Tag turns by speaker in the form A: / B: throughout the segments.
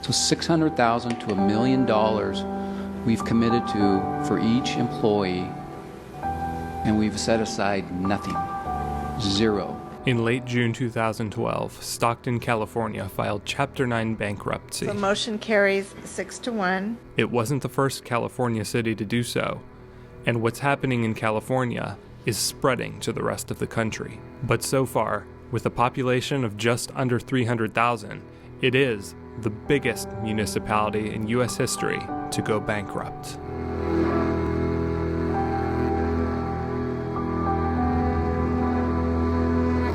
A: So $600,000 to $1 million we've committed to for each employee, and we've set aside nothing. Zero.
B: In late June 2012, Stockton, California filed Chapter 9 bankruptcy.
C: The motion carries 6-1.
B: It wasn't the first California city to do so, and what's happening in California is spreading to the rest of the country. But so far, with a population of just under 300,000, it is the biggest municipality in U.S. history to go bankrupt.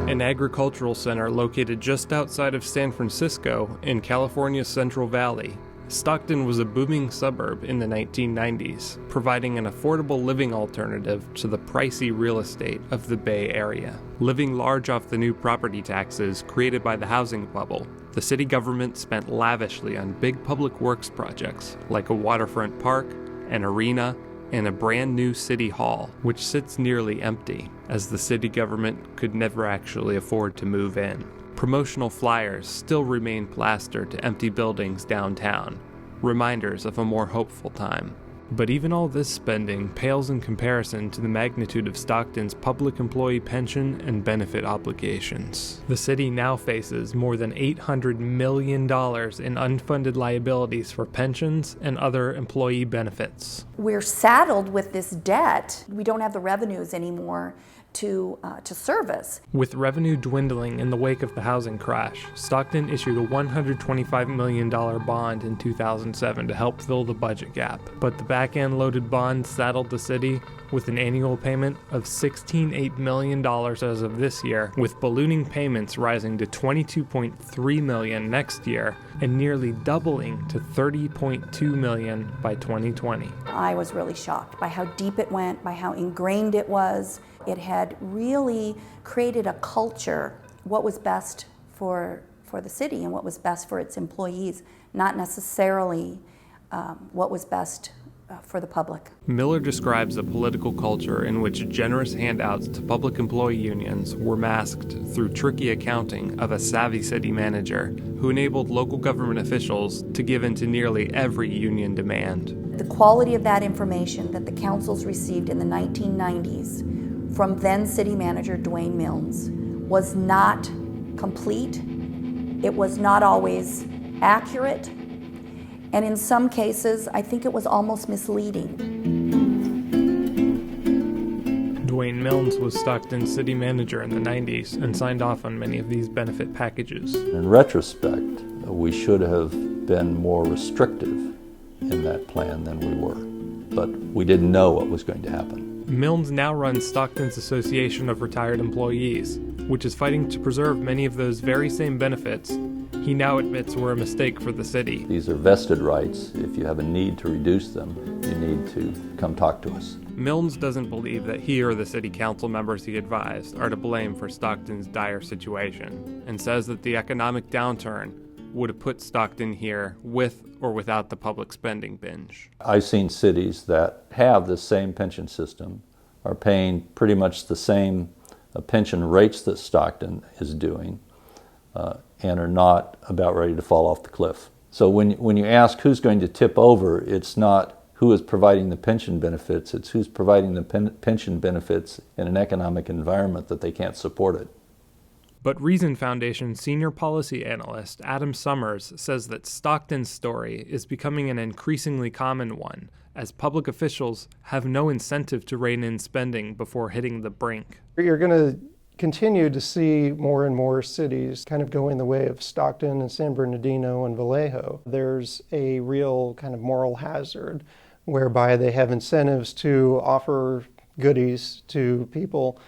B: An agricultural center located just outside of San Francisco in California's Central Valley, Stockton was a booming suburb in the 1990s, providing an affordable living alternative to the pricey real estate of the Bay Area. Living large off the new property taxes created by the housing bubble, the city government spent lavishly on big public works projects like a waterfront park, an arena, and a brand new city hall, which sits nearly empty, as the city government could never actually afford to move in. Promotional flyers still remain plastered to empty buildings downtown, reminders of a more hopeful time. But even all this spending pales in comparison to the magnitude of Stockton's public employee pension and benefit obligations. The city now faces more than $800 million in unfunded liabilities for pensions and other employee benefits.
D: We're saddled with this debt. We don't have the revenues anymore to service.
B: With revenue dwindling in the wake of the housing crash, Stockton issued a $125 million bond in 2007 to help fill the budget gap. But the back-end loaded bond saddled the city with an annual payment of $16.8 million as of this year, with ballooning payments rising to $22.3 million next year and nearly doubling to $30.2 million by 2020.
D: I was really shocked by how deep it went, by how ingrained it was. It had really created a culture, what was best for the city and what was best for its employees, not necessarily what was best for the public.
B: Miller describes a political culture in which generous handouts to public employee unions were masked through tricky accounting of a savvy city manager who enabled local government officials to give in to nearly every union demand.
D: The quality of that information that the councils received in the 1990s from then city manager Dwayne Milnes was not complete. It was not always accurate. And in some cases, I think it was almost misleading.
B: Dwayne Milnes was Stockton's city manager in the 90s and signed off on many of these benefit packages.
E: In retrospect, we should have been more restrictive in that plan than we were, but we didn't know what was going to happen.
B: Milnes now runs Stockton's Association of Retired Employees, which is fighting to preserve many of those very same benefits he now admits were a mistake for the city.
E: These are vested rights. If you have a need to reduce them, you need to come talk to us.
B: Milnes doesn't believe that he or the city council members he advised are to blame for Stockton's dire situation, and says that the economic downturn would have put Stockton here with or without the public spending binge.
E: I've seen cities that have the same pension system, are paying pretty much the same pension rates that Stockton is doing, and are not about ready to fall off the cliff. So when you ask who's going to tip over, it's not who is providing the pension benefits, it's who's providing the pension benefits in an economic environment that they can't support it.
B: But Reason Foundation senior policy analyst Adam Summers says that Stockton's story is becoming an increasingly common one, as public officials have no incentive to rein in spending before hitting the brink.
F: You're going to continue to see more and more cities kind of going the way of Stockton and San Bernardino and Vallejo. There's a real kind of moral hazard whereby they have incentives to offer goodies to people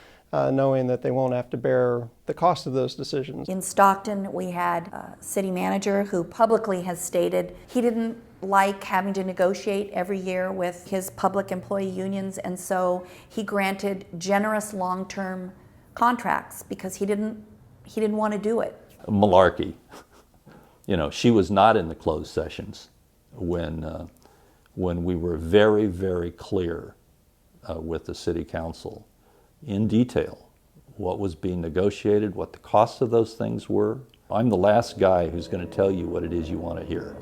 F: knowing that they won't have to bear the cost of those decisions.
D: In Stockton, we had a city manager who publicly has stated he didn't like having to negotiate every year with his public employee unions, and so he granted generous long-term contracts because he didn't want to do it.
E: Malarkey. You know, she was not in the closed sessions when we were very, very clear with the city council in detail what was being negotiated, what the costs of those things were, I'm the last guy who's going to tell you what it is you want to hear.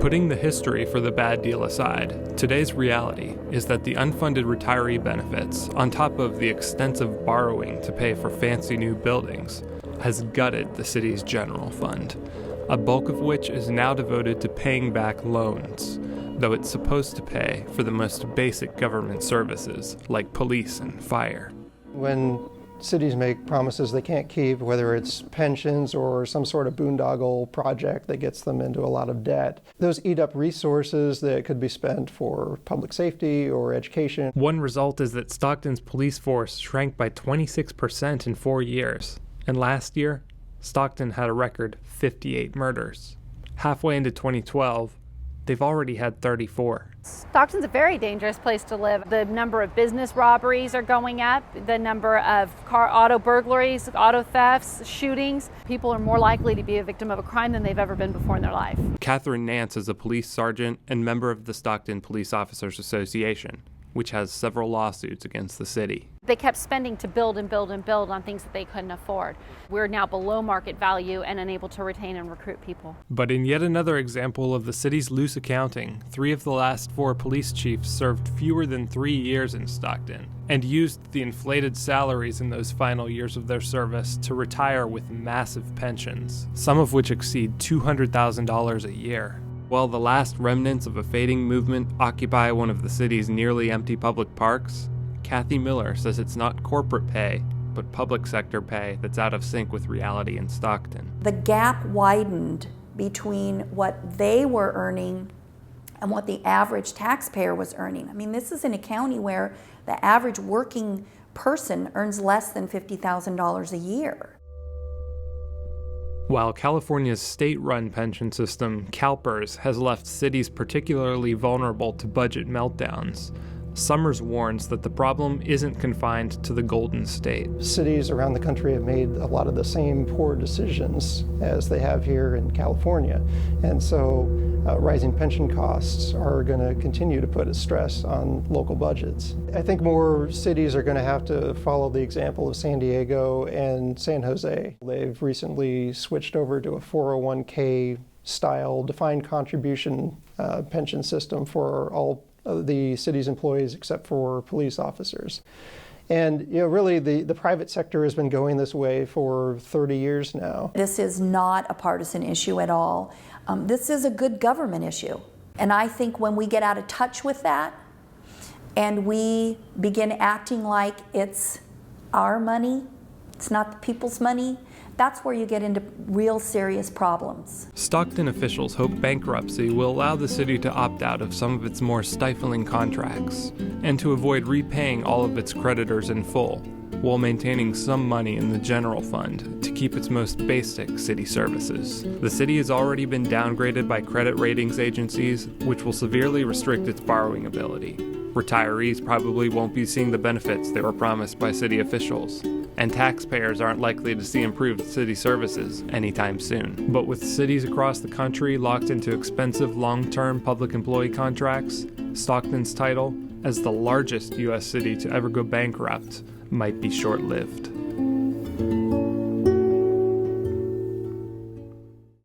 B: Putting the history for the bad deal aside, today's reality is that the unfunded retiree benefits, on top of the extensive borrowing to pay for fancy new buildings, has gutted the city's general fund, a bulk of which is now devoted to paying back loans, though it's supposed to pay for the most basic government services like police and fire.
F: When cities make promises they can't keep, whether it's pensions or some sort of boondoggle project that gets them into a lot of debt, those eat up resources that could be spent for public safety or education.
B: One result is that Stockton's police force shrank by 26% in 4 years, and last year, Stockton had a record 58 murders. Halfway into 2012, they've already had 34.
G: Stockton's a very dangerous place to live. The number of business robberies are going up, the number of auto burglaries, auto thefts, shootings. People are more likely to be a victim of a crime than they've ever been before in their life.
B: Catherine Nance is a police sergeant and member of the Stockton Police Officers Association, which has several lawsuits against the city.
G: They kept spending to build and build and build on things that they couldn't afford. We're now below market value and unable to retain and recruit people.
B: But in yet another example of the city's loose accounting, 3 of the last 4 police chiefs served fewer than 3 years in Stockton and used the inflated salaries in those final years of their service to retire with massive pensions, some of which exceed $200,000 a year. While the last remnants of a fading movement occupy one of the city's nearly empty public parks, Kathy Miller says it's not corporate pay, but public sector pay that's out of sync with reality in Stockton.
D: The gap widened between what they were earning and what the average taxpayer was earning. I mean, this is in a county where the average working person earns less than $50,000 a year.
B: While California's state-run pension system, CalPERS, has left cities particularly vulnerable to budget meltdowns, Summers warns that the problem isn't confined to the Golden State.
F: Cities around the country have made a lot of the same poor decisions as they have here in California. And so rising pension costs are going to continue to put a stress on local budgets. I think more cities are going to have to follow the example of San Diego and San Jose. They've recently switched over to a 401k style defined contribution pension system for all the city's employees except for police officers. And really the private sector has been going this way for 30 years now.
D: This is not a partisan issue at all. This is a good government issue. And I think when we get out of touch with that and we begin acting like it's our money, it's not the people's money, that's where you get into real serious problems.
B: Stockton officials hope bankruptcy will allow the city to opt out of some of its more stifling contracts and to avoid repaying all of its creditors in full, while maintaining some money in the general fund to keep its most basic city services. The city has already been downgraded by credit ratings agencies, which will severely restrict its borrowing ability. Retirees probably won't be seeing the benefits they were promised by city officials, and taxpayers aren't likely to see improved city services anytime soon. But with cities across the country locked into expensive long-term public employee contracts, Stockton's title as the largest U.S. city to ever go bankrupt might be short-lived.